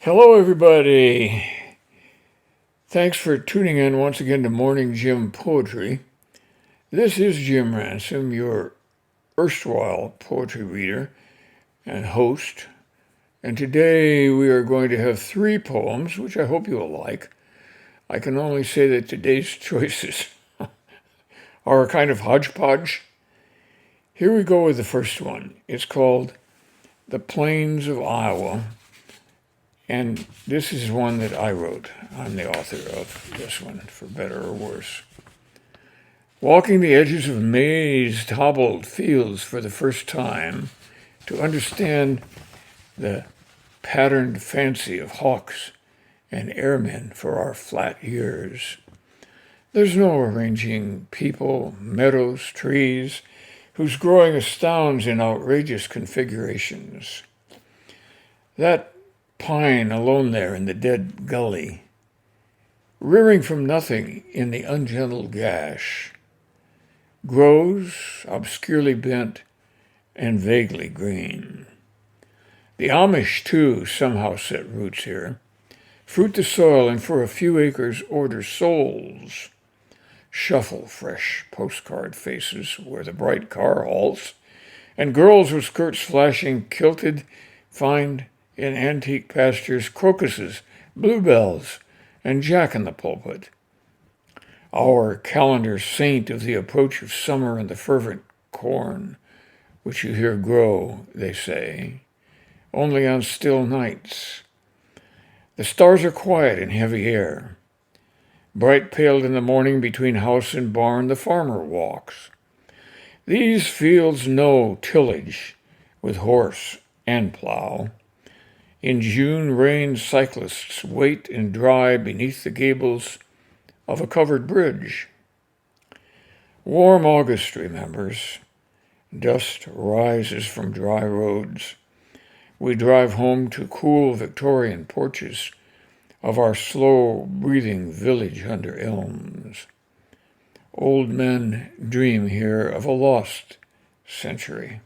Hello, everybody. Thanks for tuning in once again to Morning Jim Poetry. This is Jim Ransom, your erstwhile poetry reader and host. And today we are going to have 3 poems, which I hope you will like. I can only say that today's choices are a kind of hodgepodge. Here we go with the first one. It's called The Plains of Iowa. And this is one that I wrote. I'm the author of this one, for better or worse. Walking the edges of mazed, hobbled fields for the first time to understand the patterned fancy of hawks and airmen for our flat ears. There's no arranging people, meadows, trees, whose growing astounds in outrageous configurations. That pine alone there in the dead gully, rearing from nothing in the ungentled gash, grows obscurely bent and vaguely green. The Amish, too, somehow set roots here, fruit the soil and for a few acres order souls, shuffle fresh postcard faces where the bright car halts, and girls with skirts flashing kilted find in antique pastures crocuses, bluebells, and jack-in-the-pulpit. Our calendar saint of the approach of summer and the fervent corn, which you hear grow, they say, only on still nights. The stars are quiet in heavy air. Bright paled in the morning between house and barn, the farmer walks. These fields know tillage with horse and plow. In June, rain cyclists wait and dry beneath the gables of a covered bridge. Warm August remembers. Dust rises from dry roads. We drive home to cool Victorian porches of our slow-breathing village under elms. Old men dream here of a lost century.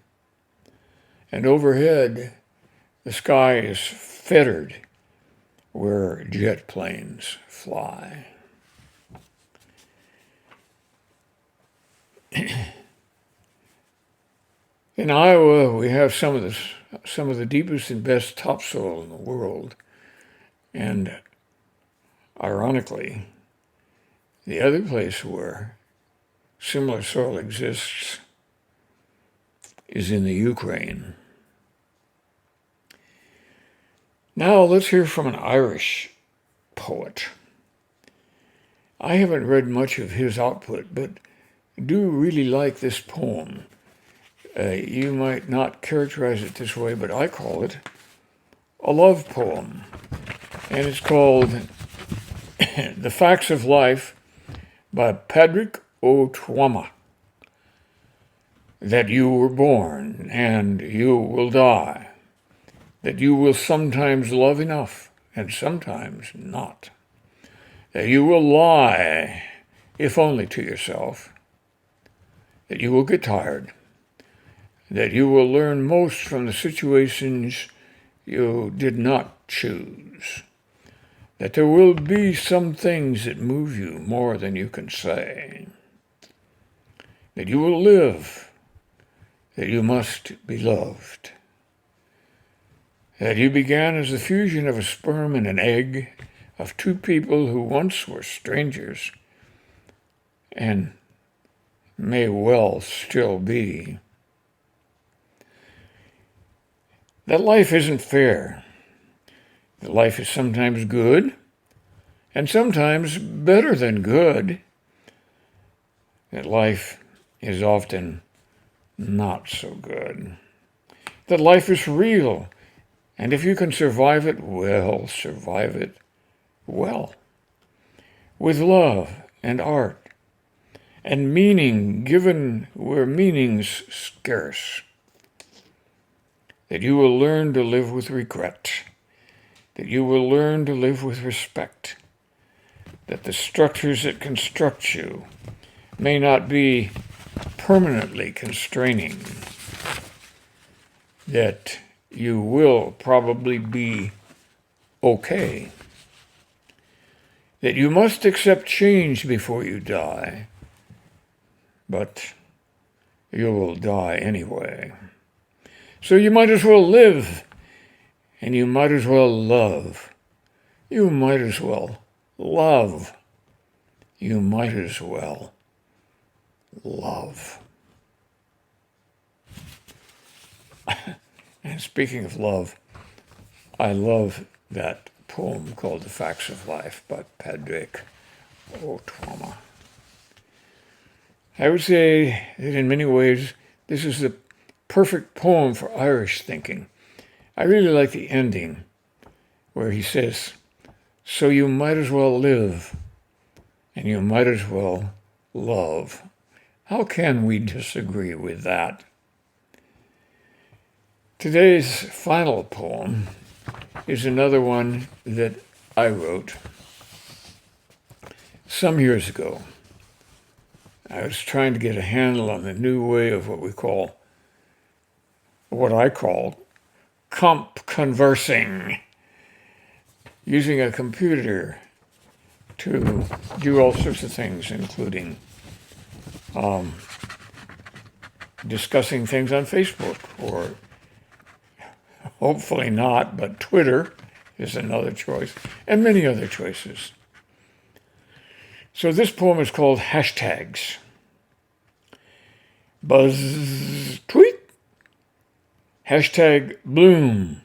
And overhead, the sky is fettered where jet planes fly. In Iowa, we have some of the deepest and best topsoil in the world. And ironically, the other place where similar soil exists is in the Ukraine. Now let's hear from an Irish poet. I haven't read much of his output, but do really like this poem. You might not characterize it this way, but I call it a love poem. And it's called The Facts of Life by Padraig Tuama. That you were born and you will die. That you will sometimes love enough and sometimes not. That you will lie, if only to yourself. That you will get tired. That you will learn most from the situations you did not choose. That there will be some things that move you more than you can say. That you will live. That you must be loved. That you began as the fusion of a sperm and an egg of 2 people who once were strangers and may well still be. That life isn't fair. That life is sometimes good and sometimes better than good. That life is often not so good. That life is real. And if you can survive it, well, survive it well. With love and art and meaning given where meaning's scarce. That you will learn to live with regret. That you will learn to live with respect. That the structures that construct you may not be permanently constraining. That you will probably be okay, that you must accept change before you die, but you will die anyway. So you might as well live, and you might as well love. You might as well love. You might as well love. And speaking of love, I love that poem called The Facts of Life by Padraig. Oh, Tuama. I would say that in many ways, this is the perfect poem for Irish thinking. I really like the ending where he says, so you might as well live and you might as well love. How can we disagree with that? Today's final poem is another one that I wrote some years ago. I was trying to get a handle on the new way of what I call comp conversing, using a computer to do all sorts of things, including discussing things on Facebook, or hopefully not, but Twitter is another choice, and many other choices. So this poem is called Hashtags. Buzz tweet. Hashtag bloom.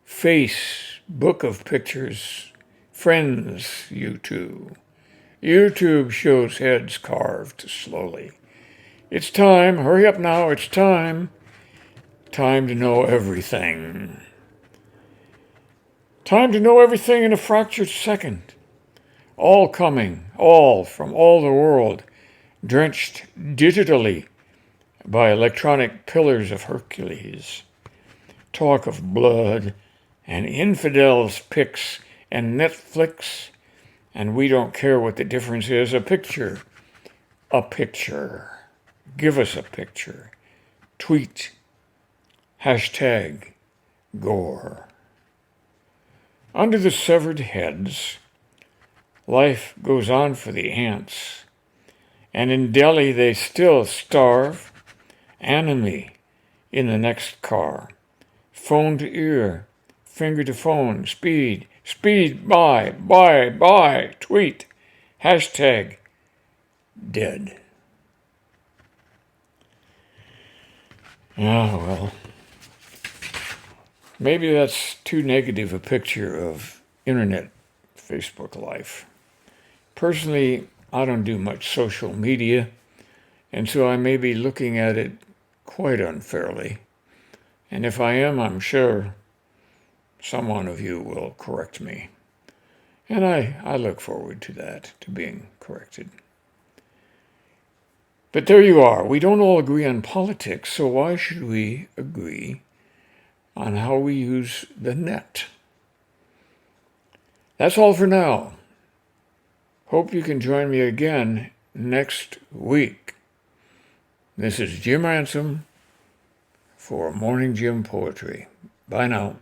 Face. Book of pictures. Friends, you two. YouTube shows heads carved slowly. It's time. Hurry up now. It's time. Time to know everything. Time to know everything in a fractured second. All coming, all from all the world, drenched digitally by electronic pillars of Hercules. Talk of blood and infidels' pics and Netflix, and we don't care what the difference is. A picture. A picture. Give us a picture. Tweet. Hashtag gore. Under the severed heads, life goes on for the ants, and in Delhi they still starve. Enemy in the next car. Phone to ear, finger to phone, speed, buy, tweet, hashtag dead. Ah, well, maybe that's too negative a picture of internet Facebook life. Personally, I don't do much social media, and so I may be looking at it quite unfairly. And if I am, I'm sure someone of you will correct me. And I look forward to that, to being corrected. But there you are. We don't all agree on politics, so why should we agree on how we use the net? That's all for now. Hope you can join me again next week. This is Jim Ransom for Morning Jim Poetry. Bye now.